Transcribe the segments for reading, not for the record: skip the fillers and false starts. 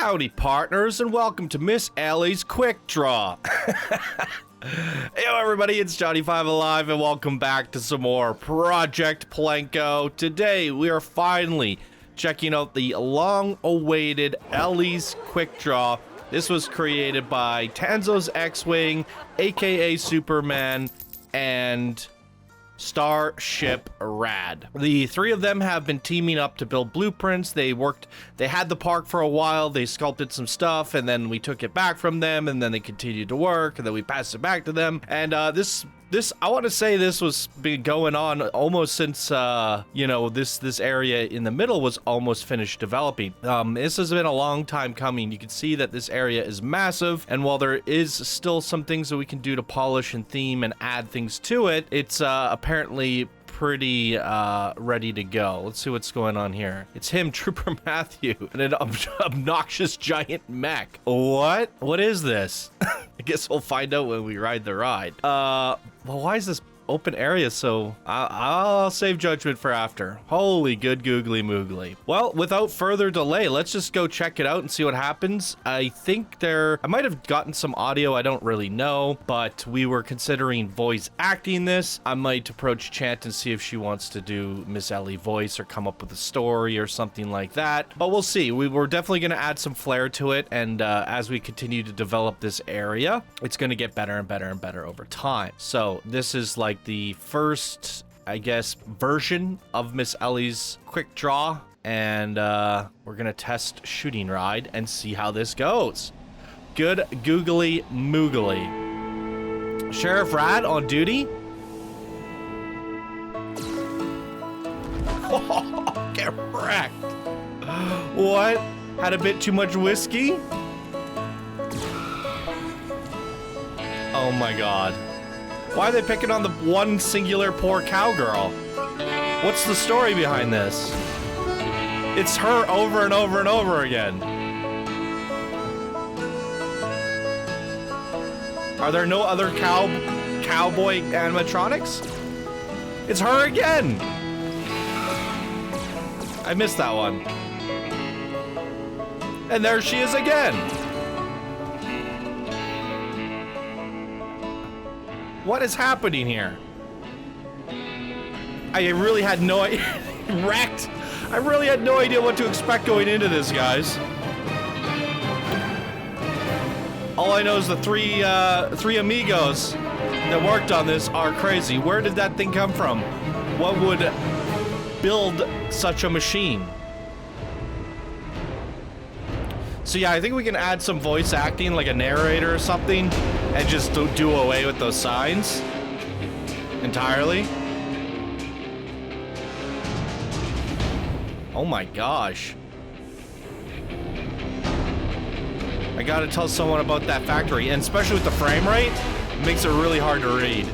Howdy, partners, and welcome to Miss Ellie's Quickdraw. Hey, everybody, it's Johnny5 Alive, and welcome back to some more Project PlanCo. Today, we are finally checking out the long-awaited Ellie's Quickdraw. This was created by Tanzo's X-Wing, aka Superman, and Starship Rad. The three of them have been teaming up to build blueprints. They had the park for a while, they sculpted some stuff, and then we took it back from them, and then they continued to work, and then we passed it back to them. And this I want to say this was been going on almost since you know, this area in the middle was almost finished developing. This has been a long time coming. You can see that this area is massive, and while there is still some things that we can do to polish and theme and add things to it, it's apparently pretty ready to go. Let's see what's going on here. It's him, Trooper Matthew, and an obnoxious giant mech. What is this? I guess we'll find out when we ride the ride. Well, why is this open area so... I'll save judgment for after. Holy good googly moogly. Well, without further delay, let's just go check it out and see what happens. I think I might have gotten some audio, I don't really know, but we were considering voice acting this. I might approach Chant and see if she wants to do Miss Ellie voice or come up with a story or something like that, but we'll see. We're definitely going to add some flair to it, and as we continue to develop this area, it's going to get better and better and better over time. So this is like the first, I guess, version of Miss Ellie's Quickdraw, and we're gonna test shooting ride and see how this goes. Good googly moogly. Sheriff Rad on duty. Oh, get wrecked. What? Had a bit too much whiskey? Oh my god. Why are they picking on the one singular poor cowgirl? What's the story behind this? It's her over and over and over again. Are there no other cowboy animatronics? It's her again! I missed that one. And there she is again! What is happening here? I really had no idea. Wrecked. I really had no idea what to expect going into this, guys. All I know is the three amigos that worked on this are crazy. Where did that thing come from? What would build such a machine? So yeah, I think we can add some voice acting, like a narrator or something, and just do away with those signs entirely. Oh my gosh. I gotta tell someone about that factory, and especially with the frame rate, it makes it really hard to read.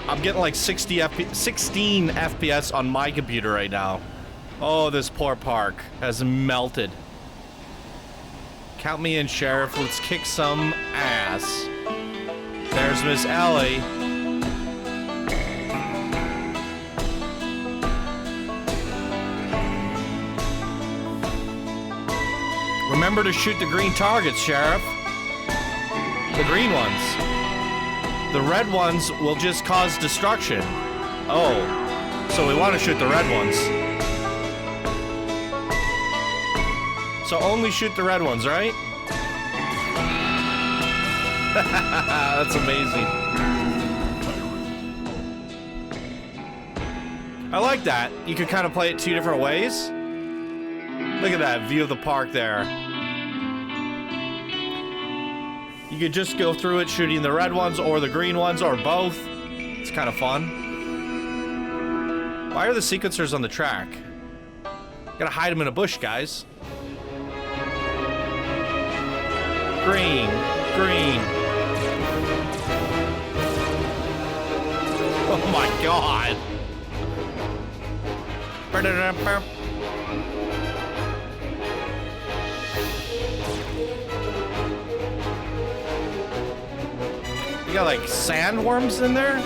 I'm getting like 16 FPS on my computer right now. Oh, this poor park has melted. Count me in, Sheriff. Let's kick some ass. There's Miss Ellie. Remember to shoot the green targets, Sheriff. The green ones. The red ones will just cause destruction. Oh, so we want to shoot the red ones. So only shoot the red ones, right? That's amazing. I like that. You could kind of play it two different ways. Look at that view of the park there. You could just go through it shooting the red ones or the green ones or both. It's kind of fun. Why are the sequencers on the track? Gotta hide them in a bush, guys. Green, green. Oh my god. You got like sandworms in there?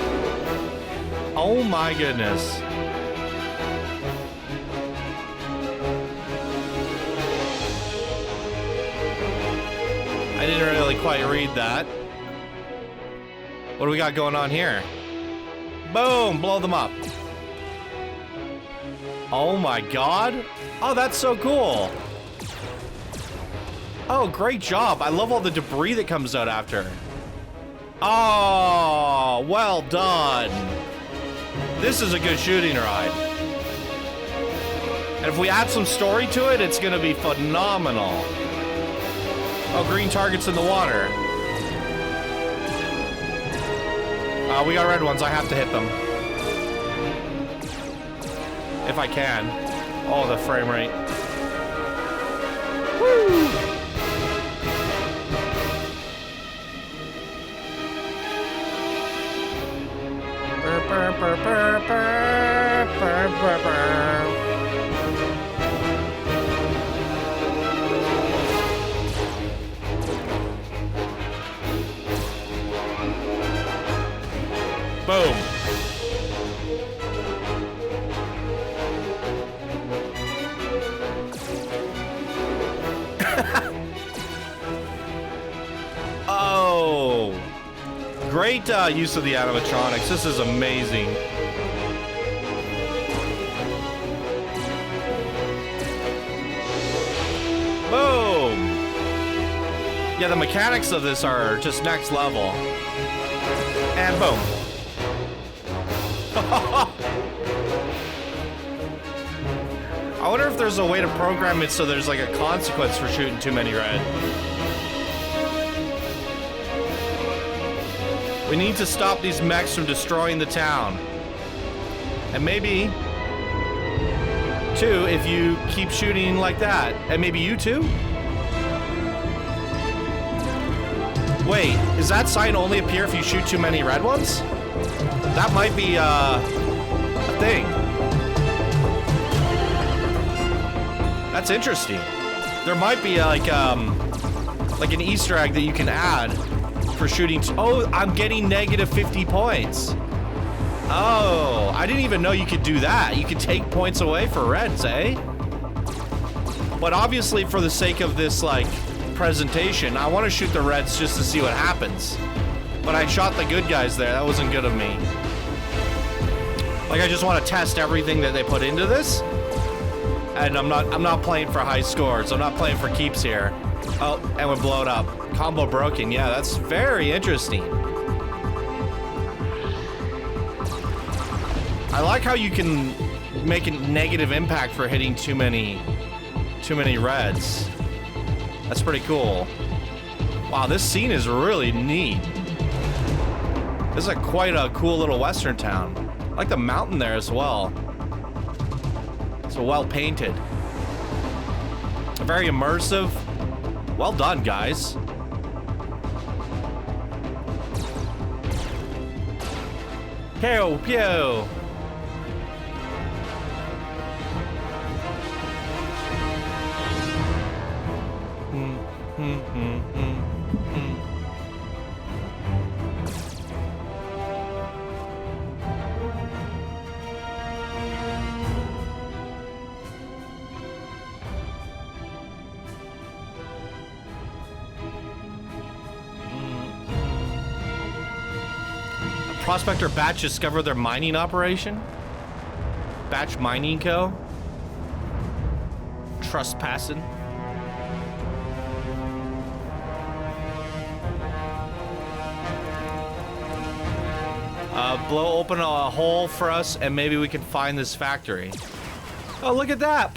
Oh my goodness. I didn't really quite read that. What do we got going on here? Boom! Blow them up. Oh my god. Oh, that's so cool. Oh, great job. I love all the debris that comes out after. Oh, well done. This is a good shooting ride. And if we add some story to it, it's gonna be phenomenal. Oh, green targets in the water. We got red ones. I have to hit them. If I can. Oh, the frame rate. Woo! Burr, burr, burr, burr, burr, burr, burr, burr. Boom. Oh, great use of the animatronics. This is amazing. Boom. Yeah, the mechanics of this are just next level. And boom. I wonder if there's a way to program it so there's like a consequence for shooting too many red. We need to stop these mechs from destroying the town. And maybe, too, if you keep shooting like that. And maybe you too? Wait, does that sign only appear if you shoot too many red ones? That might be a thing. That's interesting. There might be like an Easter egg that you can add for shooting. Oh, I'm getting negative 50 points. Oh, I didn't even know you could do that. You could take points away for reds, eh? But obviously, for the sake of this like presentation, I want to shoot the reds just to see what happens. But I shot the good guys there. That wasn't good of me. Like, I just want to test everything that they put into this. And I'm not playing for high scores. I'm not playing for keeps here. Oh, and we blow it up. Combo broken. Yeah, that's very interesting. I like how you can make a negative impact for hitting too many reds. That's pretty cool. Wow, this scene is really neat. This is quite a cool little western town. I like the mountain there as well. So well painted. Very immersive. Well done, guys. Pew, pew. Prospector Batch discovered their mining operation. Batch Mining Co. Trespassing. Blow open a hole for us and maybe we can find this factory. Oh, look at that.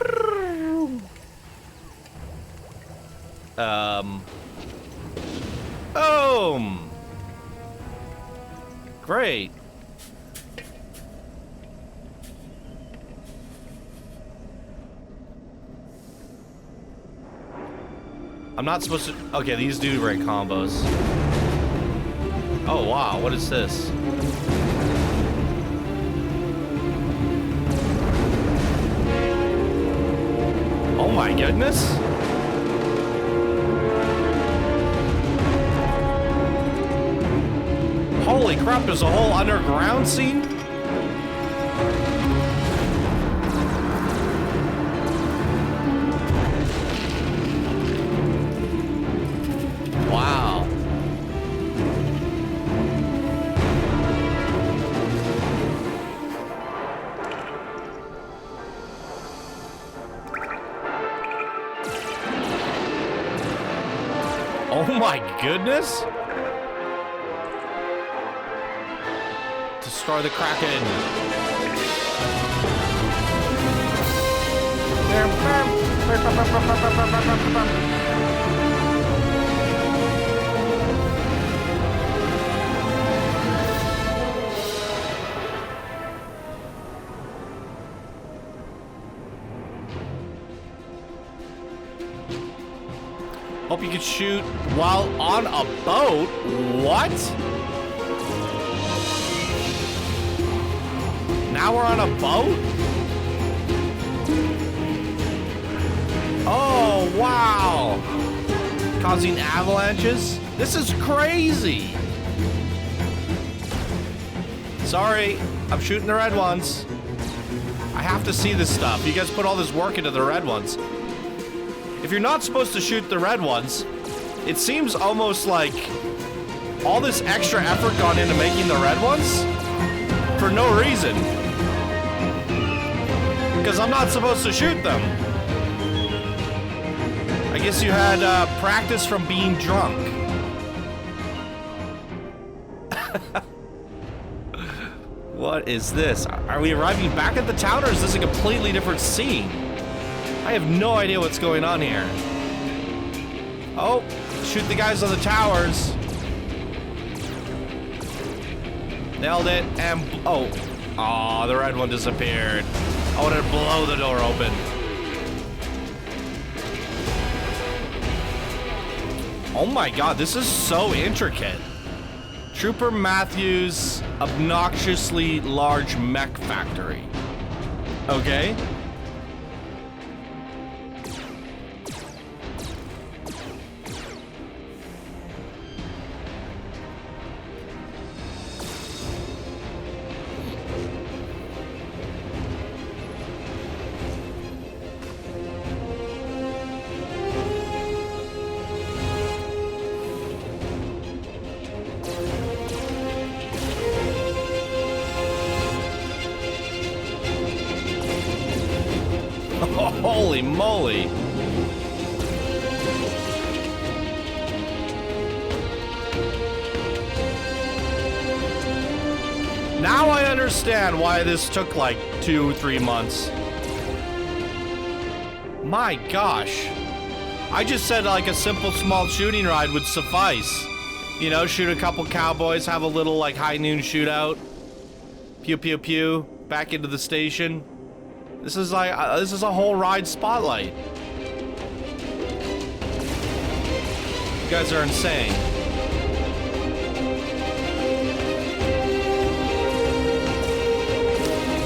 Boom. Great. I'm not supposed to... Okay, these do break combos. Oh, wow. What is this? Oh, my goodness. Holy crap, there's a whole underground scene? Oh my goodness! Destroy the Kraken! Hope you can shoot while on a boat? What? Now we're on a boat? Oh, wow. Causing avalanches? This is crazy. Sorry, I'm shooting the red ones. I have to see this stuff. You guys put all this work into the red ones. If you're not supposed to shoot the red ones, it seems almost like all this extra effort gone into making the red ones for no reason. Because I'm not supposed to shoot them. I guess you had practice from being drunk. What is this? Are we arriving back at the town, or is this a completely different scene? I have no idea what's going on here. Oh, shoot the guys on the towers. Nailed it, and oh, the red one disappeared. I wanted to blow the door open. Oh my god, this is so intricate. Trooper Matthews' obnoxiously large mech factory. Okay. Holy moly! Now I understand why this took like 2-3 months. My gosh. I just said like a simple small shooting ride would suffice. You know, shoot a couple cowboys, have a little like high noon shootout. Pew pew pew, back into the station. This is like, this is a whole ride spotlight. You guys are insane.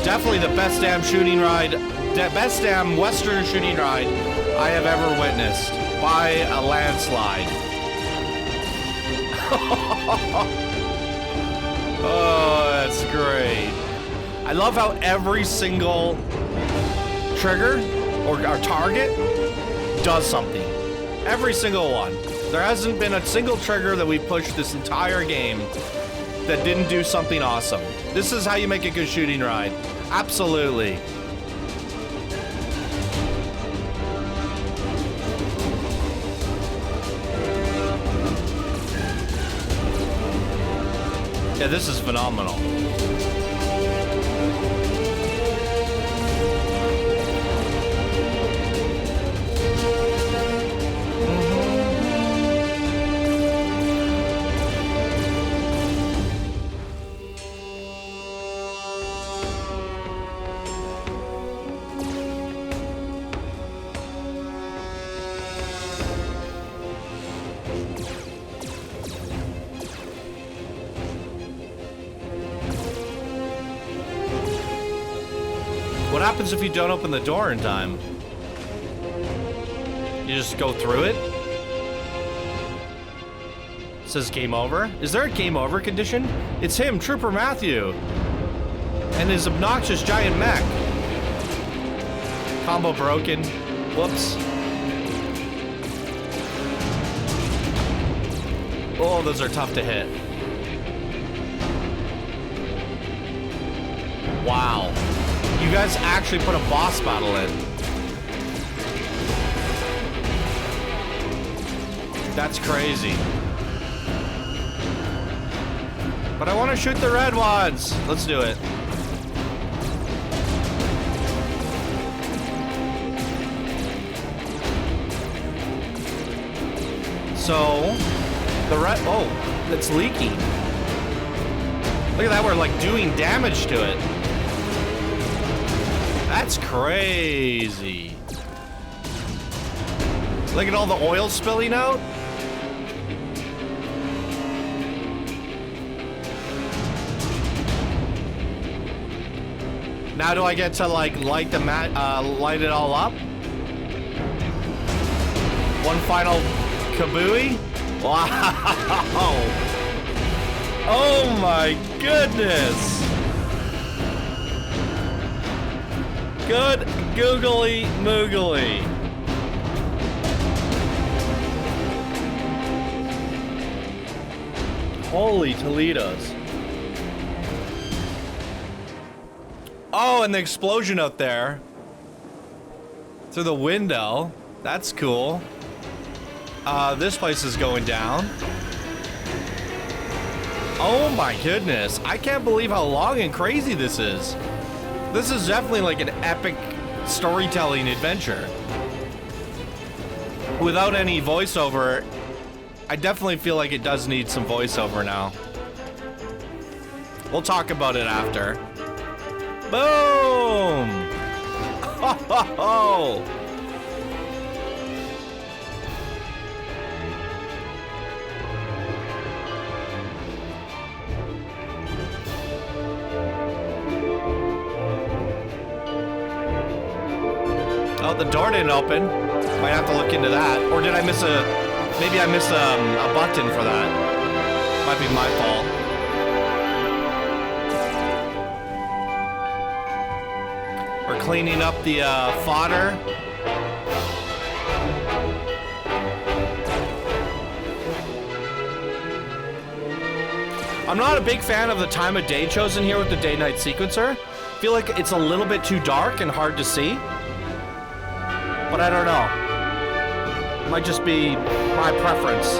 Definitely the best damn shooting ride, best damn Western shooting ride I have ever witnessed by a landslide. Oh, that's great. I love how every single trigger or target does something. Every single one. There hasn't been a single trigger that we pushed this entire game that didn't do something awesome. This is how you make a good shooting ride. Absolutely. Yeah, this is phenomenal. What happens if you don't open the door in time? You just go through it? It says game over. Is there a game over condition? It's him, Trooper Matthew. And his obnoxious giant mech. Combo broken. Whoops. Oh, those are tough to hit. Wow. You guys actually put a boss battle in. That's crazy. But I want to shoot the red ones. Let's do it. So, the red, oh, it's leaking. Look at that, we're like doing damage to it. That's crazy. Look at all the oil spilling out. Now do I get to like light the light it all up? One final kabooey? Wow! Oh my goodness! Good googly moogly. Holy Toledos. Oh, and the explosion out there. Through the window. That's cool. This place is going down. Oh my goodness. I can't believe how long and crazy this is. This is definitely like an epic storytelling adventure. Without any voiceover, I definitely feel like it does need some voiceover now. We'll talk about it after. Boom! Ho, ho, ho. Oh, the door didn't open. Might have to look into that. Or did I miss a... Maybe I missed a button for that. Might be my fault. We're cleaning up the fodder. I'm not a big fan of the time of day chosen here with the day-night sequencer. I feel like it's a little bit too dark and hard to see. But I don't know. It might just be my preference.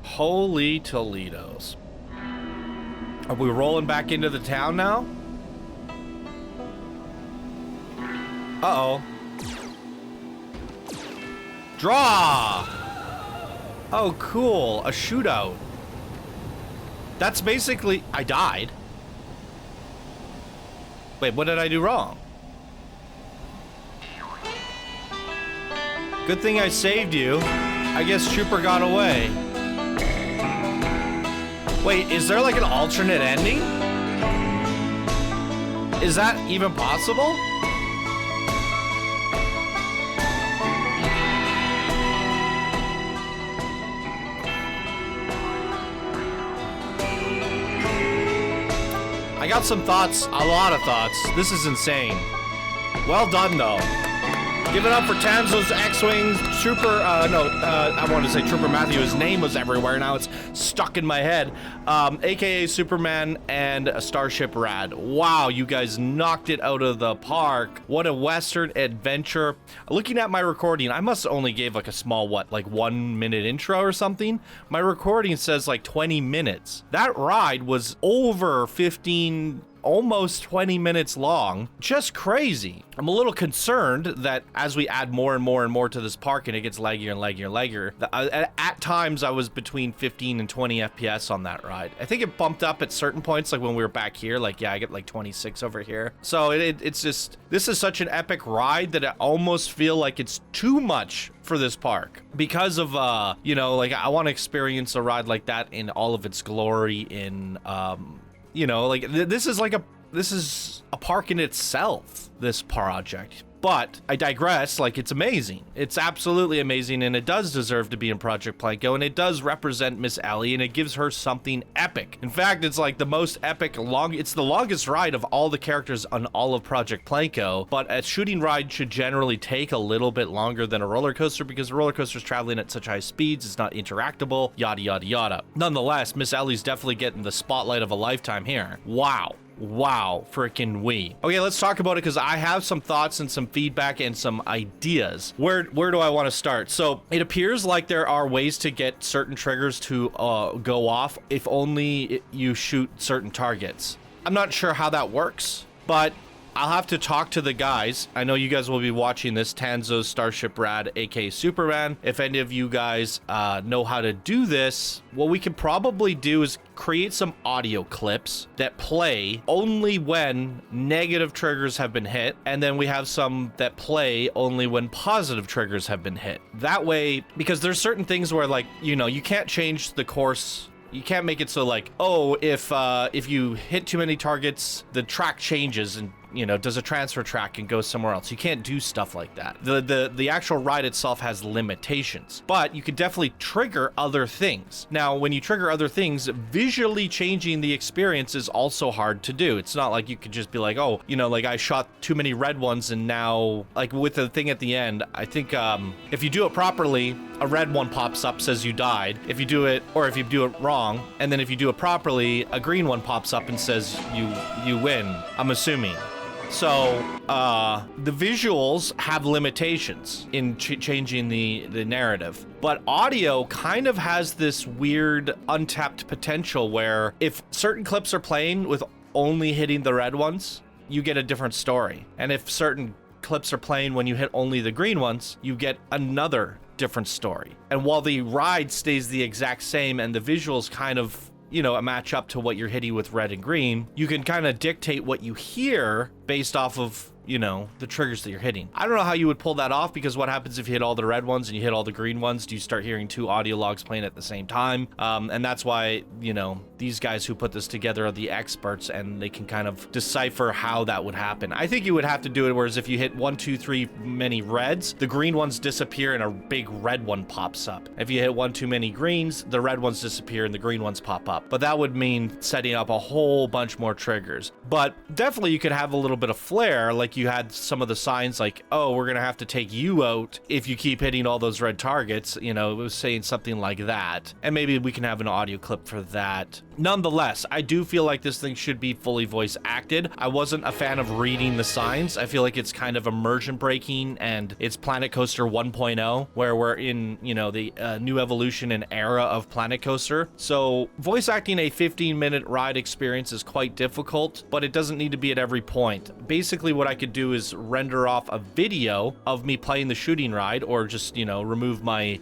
Holy Toledos. Are we rolling back into the town now? Uh-oh. Draw! Oh, cool. A shootout. That's basically... I died. Wait, what did I do wrong? Good thing I saved you. I guess Trooper got away. Wait, is there like an alternate ending? Is that even possible? I got some thoughts, a lot of thoughts. This is insane. Well done, though. Give it up for Tanzo's X-Wings, Trooper, I wanted to say Trooper Matthew. His name was everywhere, now it's stuck in my head. AKA Superman and Starship Rad. Wow, you guys knocked it out of the park. What a Western adventure. Looking at my recording, I must only gave like a small, like 1 minute intro or something. My recording says like 20 minutes. That ride was over 15, almost 20 minutes long. Just crazy. I'm a little concerned that as we add more and more and more to this park and it gets laggier and laggier and laggier, at times I was between 15 and 20 FPS on that ride. I think it bumped up at certain points, like when we were back here, like, yeah, I get like 26 over here. So it's just, this is such an epic ride that I almost feel like it's too much for this park because of, you know, like I want to experience a ride like that in all of its glory in, you know, like this is a park in itself, this project. But I digress. Like, it's amazing. It's absolutely amazing, and it does deserve to be in Project PlanCo, and it does represent Miss Ellie, and it gives her something epic. In fact, it's like the most epic it's the longest ride of all the characters on all of Project PlanCo, but a shooting ride should generally take a little bit longer than a roller coaster because a roller coaster is traveling at such high speeds, it's not interactable, yada yada yada. Nonetheless, Miss Ellie's definitely getting the spotlight of a lifetime here. Wow, freaking we. Okay, let's talk about it because I have some thoughts and some feedback and some ideas. Where do I want to start? So it appears like there are ways to get certain triggers to go off if only you shoot certain targets. I'm not sure how that works, but I'll have to talk to the guys. I know you guys will be watching this, Tanzo's Starship Rad, aka Superman. If any of you guys know how to do this, what we can probably do is create some audio clips that play only when negative triggers have been hit, and then we have some that play only when positive triggers have been hit. That way, because there's certain things where, like, you know, you can't change the course. You can't make it so like, oh, if you hit too many targets, the track changes and, you know, does a transfer track and goes somewhere else. You can't do stuff like that. The actual ride itself has limitations, but you can definitely trigger other things. Now, when you trigger other things, visually changing the experience is also hard to do. It's not like you could just be like, oh, you know, like I shot too many red ones and now, like with the thing at the end, I think if you do it properly, a red one pops up, says you died. If you do it, or if you do it wrong, and then if you do it properly, a green one pops up and says you win, I'm assuming. So, the visuals have limitations in changing the narrative, but audio kind of has this weird untapped potential where if certain clips are playing with only hitting the red ones, you get a different story. And if certain clips are playing when you hit only the green ones, you get another different story. And while the ride stays the exact same and the visuals kind of, you know, match up to what you're hitting with red and green, you can kind of dictate what you hear based off of, you know, the triggers that you're hitting. I don't know how you would pull that off, because what happens if you hit all the red ones and you hit all the green ones? Do you start hearing two audio logs playing at the same time? And that's why, you know, these guys who put this together are the experts, and they can kind of decipher how that would happen. I think you would have to do it whereas if you hit 1, 2, 3 many reds, the green ones disappear and a big red one pops up. If you hit 1 too many greens, the red ones disappear and the green ones pop up. But that would mean setting up a whole bunch more triggers. But definitely you could have a little bit of flair, like you had some of the signs like, oh, we're gonna have to take you out if you keep hitting all those red targets. You know, it was saying something like that. And maybe we can have an audio clip for that. Nonetheless, I do feel like this thing should be fully voice acted. I wasn't a fan of reading the signs. I feel like it's kind of immersion breaking, and it's Planet Coaster 1.0, where we're in, you know, the new evolution and era of Planet Coaster. So voice acting a 15-minute ride experience is quite difficult, but it doesn't need to be at every point. Basically, what I could do is render off a video of me playing the shooting ride, or just, you know, remove my,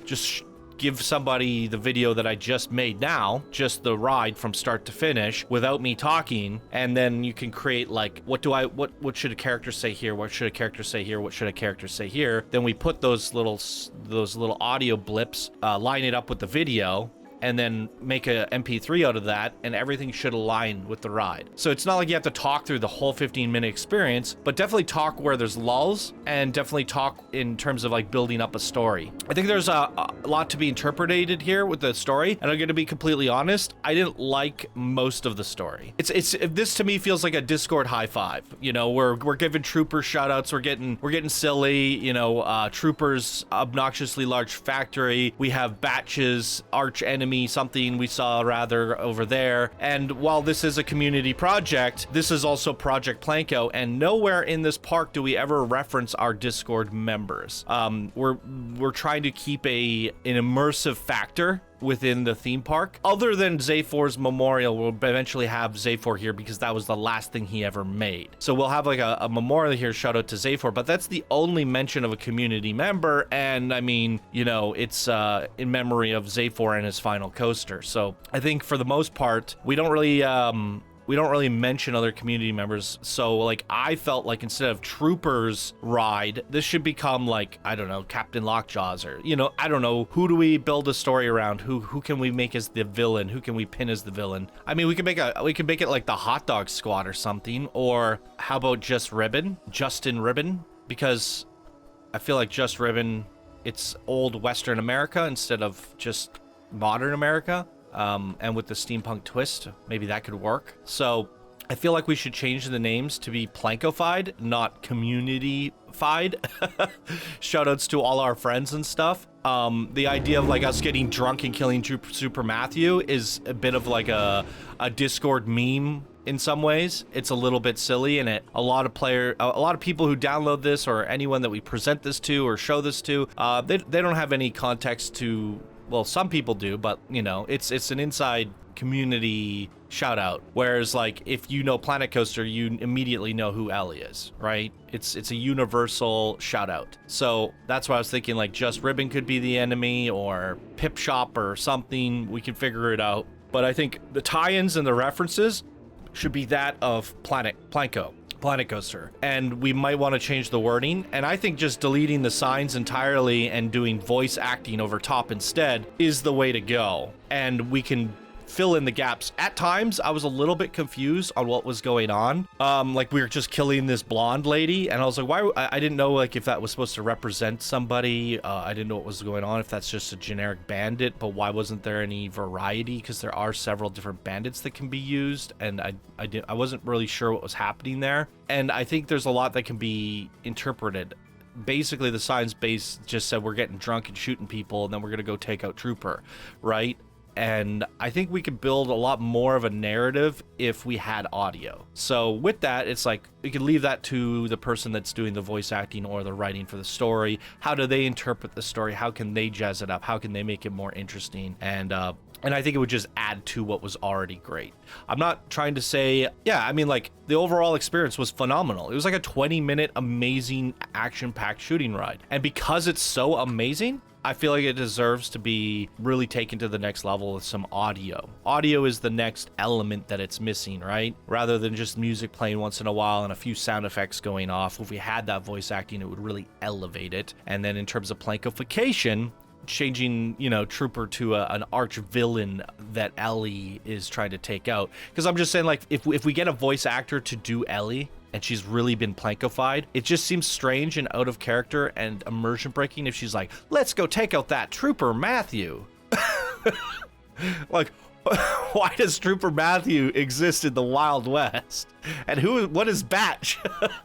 give somebody the video that I just made now, just the ride from start to finish without me talking, and then you can create like, what should a character say here? What should a character say here? What should a character say here? Then we put those little audio blips, line it up with the video, and then make a MP3 out of that, and everything should align with the ride. So it's not like you have to talk through the whole 15-minute experience, but definitely talk where there's lulls, and definitely talk in terms of like building up a story. I think there's a lot to be interpreted here with the story, and I'm gonna be completely honest, I didn't like most of the story. This to me feels like a Discord high five. You know, we're giving troopers shout outs, we're getting silly, you know, troopers obnoxiously large factory, we have batches, arch enemy something we saw rather over there. And while this is a community project, this is also Project PlanCo, and nowhere in this park do we ever reference our Discord members. We're trying to keep an immersive factor within the theme park. Other than Zayfor's memorial, we'll eventually have Zayfor here because that was the last thing he ever made. So we'll have like a memorial here, shout out to Zayfor, but that's the only mention of a community member. And I mean, you know, it's in memory of Zayfor and his final coaster. So I think for the most part, we don't really mention other community members. So like, I felt like instead of Troopers ride, this should become like, I don't know, Captain Lockjaws, or, you know, I don't know, who do we build a story around? Who can we make as the villain? Who can we pin as the villain? I mean, we can make it like the Hot Dog Squad or something, or how about just Justin Ribbon? because I feel like Just Ribbon, it's old Western America instead of just modern America. And with the steampunk twist, maybe that could work. So I feel like we should change the names to be PlanCo-fied, not community-fied. Shoutouts to all our friends and stuff. The idea of like us getting drunk and killing Super Matthew is a bit of like a Discord meme in some ways. It's a little bit silly, and a lot of people who download this, or anyone that we present this to or show this to, they don't have any context to. Well, some people do, but you know, it's an inside community shout out. Whereas like if you know Planet Coaster, you immediately know who Ellie is, right? It's a universal shout out. So that's why I was thinking like Just Ribbon could be the enemy, or Pip Shop or something. We can figure it out. But I think the tie-ins and the references should be that of PlanCo. Planet Coaster, and we might want to change the wording, and I think just deleting the signs entirely and doing voice acting over top instead is the way to go, and we can fill in the gaps. At times I was a little bit confused on what was going on, like we were just killing this blonde lady, and I was like, why? I didn't know like if that was supposed to represent somebody. I didn't know what was going on, if that's just a generic bandit, but why wasn't there any variety? Because there are several different bandits that can be used, and I wasn't really sure what was happening there, and I think there's a lot that can be interpreted. Basically the signs base just said we're getting drunk and shooting people, and then we're gonna go take out Trooper, right? And I think we could build a lot more of a narrative if we had audio. So with that, it's like we could leave that to the person that's doing the voice acting or the writing for the story. How do they interpret the story? How can they jazz it up? How can they make it more interesting? And I think it would just add to what was already great. I'm not trying to say, yeah, I mean, like, the overall experience was phenomenal. It was like a 20-minute amazing action-packed shooting ride. And because it's so amazing, I feel like it deserves to be really taken to the next level with some audio. Audio is the next element that it's missing, right? Rather than just music playing once in a while and a few sound effects going off. If we had that voice acting, it would really elevate it. And then in terms of plankification, changing, you know, Trooper to an arch villain that Ellie is trying to take out. Because I'm just saying, like, if we get a voice actor to do Ellie, and she's really been plankified, it just seems strange and out of character and immersion breaking if she's like, let's go take out that Trooper Matthew. Like, why does Trooper Matthew exist in the Wild West? And what is Batch?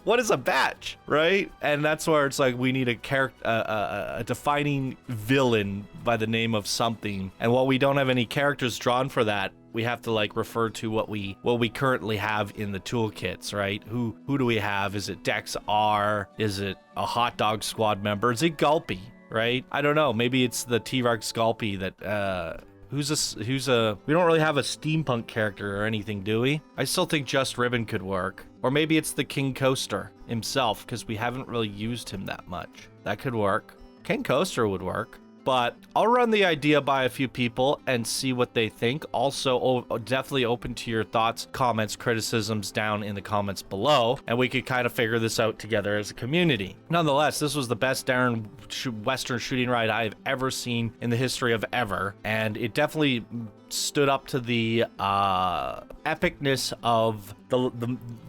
What is a Batch, right? And that's where it's like we need a character, a defining villain by the name of something. And while we don't have any characters drawn for that, we have to like refer to what we currently have in the toolkits, right? Who do we have? Is it Dex R? Is it a hot dog squad member? Is it Gulpy, right? I don't know. Maybe it's the T-Rex Gulpy that we don't really have a steampunk character or anything, do we? I still think Just Ribbon could work. Or maybe it's the King Coaster himself, because we haven't really used him that much. That could work. King Coaster would work. But I'll run the idea by a few people and see what they think. Also, definitely open to your thoughts, comments, criticisms down in the comments below, and we could kind of figure this out together as a community. Nonetheless, this was the best Darren Western shooting ride I've ever seen in the history of ever, and it definitely stood up to the epicness of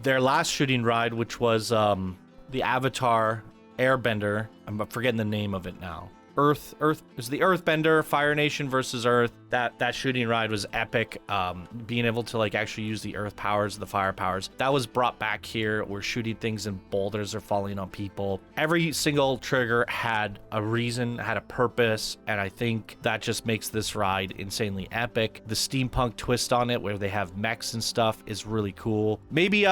their last shooting ride, which was the Avatar Airbender. I'm forgetting the name of it now. Earth is the Earthbender, Fire Nation versus Earth. That shooting ride was epic. Being able to like actually use the Earth powers, the fire powers, that was brought back here. We're shooting things and boulders are falling on people. Every single trigger had a reason, had a purpose, and I think that just makes this ride insanely epic. The steampunk twist on it, where they have mechs and stuff, is really cool. Maybe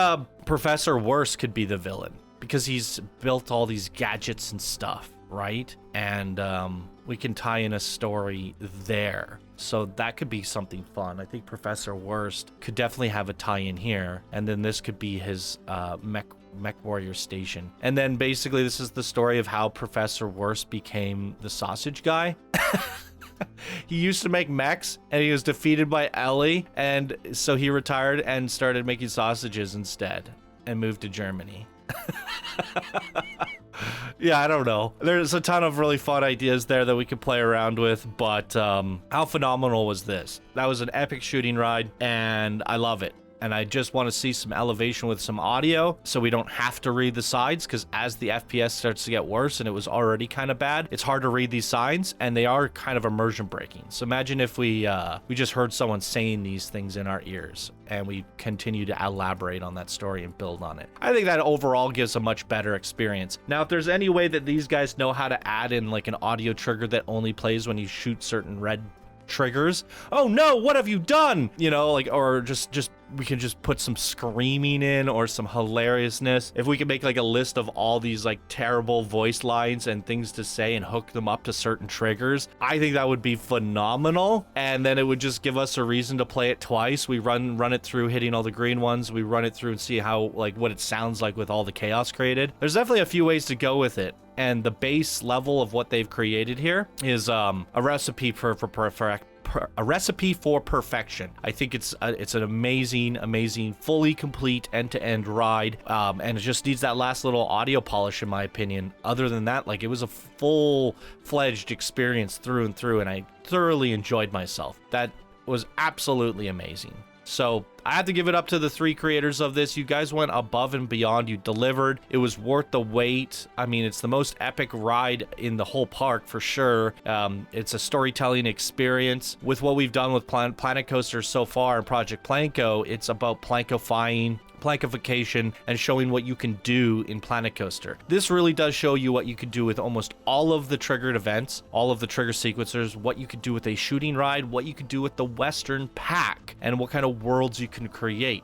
Professor Worst could be the villain, because he's built all these gadgets and stuff, right? And we can tie in a story there. So that could be something fun. I think Professor Worst could definitely have a tie-in here. And then this could be his mech warrior station. And then basically this is the story of how Professor Worst became the sausage guy. He used to make mechs, and he was defeated by Ellie, and so he retired and started making sausages instead and moved to Germany. Yeah, I don't know. There's a ton of really fun ideas there that we could play around with, but how phenomenal was this? That was an epic shooting ride, and I love it. and I just want to see some elevation with some audio so we don't have to read the signs, because as the FPS starts to get worse, and it was already kind of bad, it's hard to read these signs, and they are kind of immersion breaking. So imagine if we just heard someone saying these things in our ears, and we continue to elaborate on that story and build on it. I think that overall gives a much better experience. Now, if there's any way that these guys know how to add in like an audio trigger that only plays when you shoot certain red triggers, oh no, what have you done, you know, like, or just we can just put some screaming in or some hilariousness. If we can make like a list of all these like terrible voice lines and things to say and hook them up to certain triggers, I think that would be phenomenal. And then it would just give us a reason to play it twice. We run it through hitting all the green ones, we run it through and see how, like, what it sounds like with all the chaos created. There's definitely a few ways to go with it, and the base level of what they've created here is a recipe for perfection. I think it's an amazing, fully complete end-to-end ride, and it just needs that last little audio polish, in my opinion. Other than that, like, it was a full-fledged experience through and through, and I thoroughly enjoyed myself. That was absolutely amazing. So I have to give it up to the 3 creators of this. You guys went above and beyond. You delivered. It was worth the wait. I mean, it's the most epic ride in the whole park for sure. It's a storytelling experience. With what we've done with Planet Coaster so far and Project PlanCo, it's about plankifying, plankification, and showing what you can do in Planet Coaster. This really does show you what you could do with almost all of the triggered events, all of the trigger sequencers, what you could do with a shooting ride, what you could do with the Western Pack, and what kind of worlds you can create.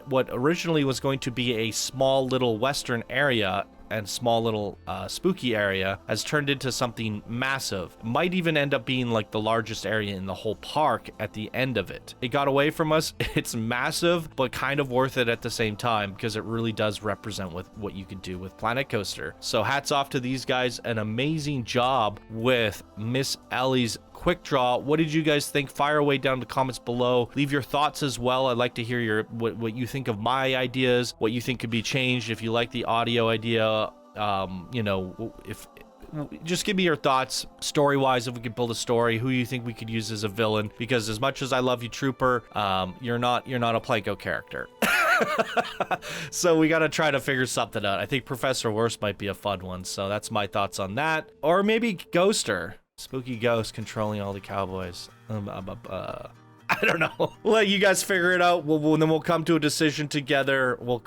What originally was going to be a small little Western area and small little spooky area has turned into something massive. Might even end up being like the largest area in the whole park at the end of it. It got away from us. It's massive, but kind of worth it at the same time, because it really does represent with what you could do with Planet Coaster. So hats off to these guys. An amazing job with Miss Ellie's Quickdraw. What did you guys think? Fire away down in the comments below. Leave your thoughts as well. I'd like to hear what you think of my ideas, what you think could be changed, if you like the audio idea. You know, if just give me your thoughts story-wise, if we could build a story, who you think we could use as a villain, because as much as I love you, Trooper, you're not a PlanCo character. So we got to try to figure something out. I think Professor Worst might be a fun one, so that's my thoughts on that. Or maybe Ghoster. Spooky ghost controlling all the cowboys. I don't know. We'll let you guys figure it out. Then we'll come to a decision together. We'll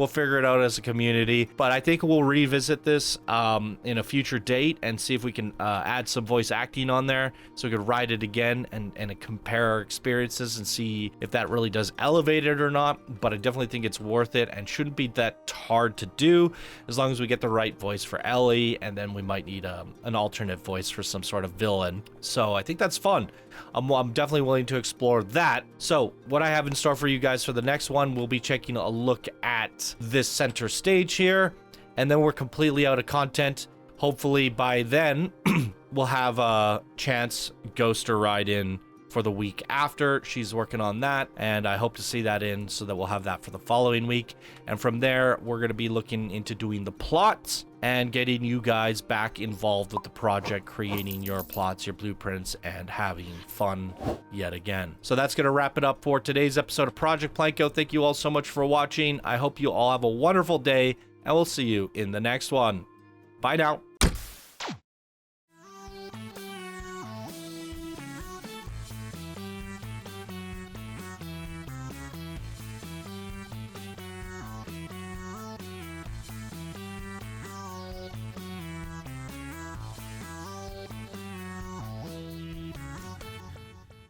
figure it out as a community. But I think we'll revisit this in a future date and see if we can add some voice acting on there, so we could ride it again and compare our experiences and see if that really does elevate it or not. But I definitely think it's worth it and shouldn't be that hard to do, as long as we get the right voice for Ellie, and then we might need an alternate voice for some sort of villain. So I think that's fun. I'm definitely willing to explore that. So what I have in store for you guys for the next one, we'll be taking a look at this center stage here, and then we're completely out of content. Hopefully by then we'll have a chance Ghost to ride in for the week after. She's working on that, and I hope to see that in so that we'll have that for the following week. And from there, we're going to be looking into doing the plots and getting you guys back involved with the project, creating your plots, your blueprints, and having fun yet again. So that's going to wrap it up for today's episode of Project PlanCo. Thank you all so much for watching. I hope you all have a wonderful day, and we'll see you in the next one. Bye now.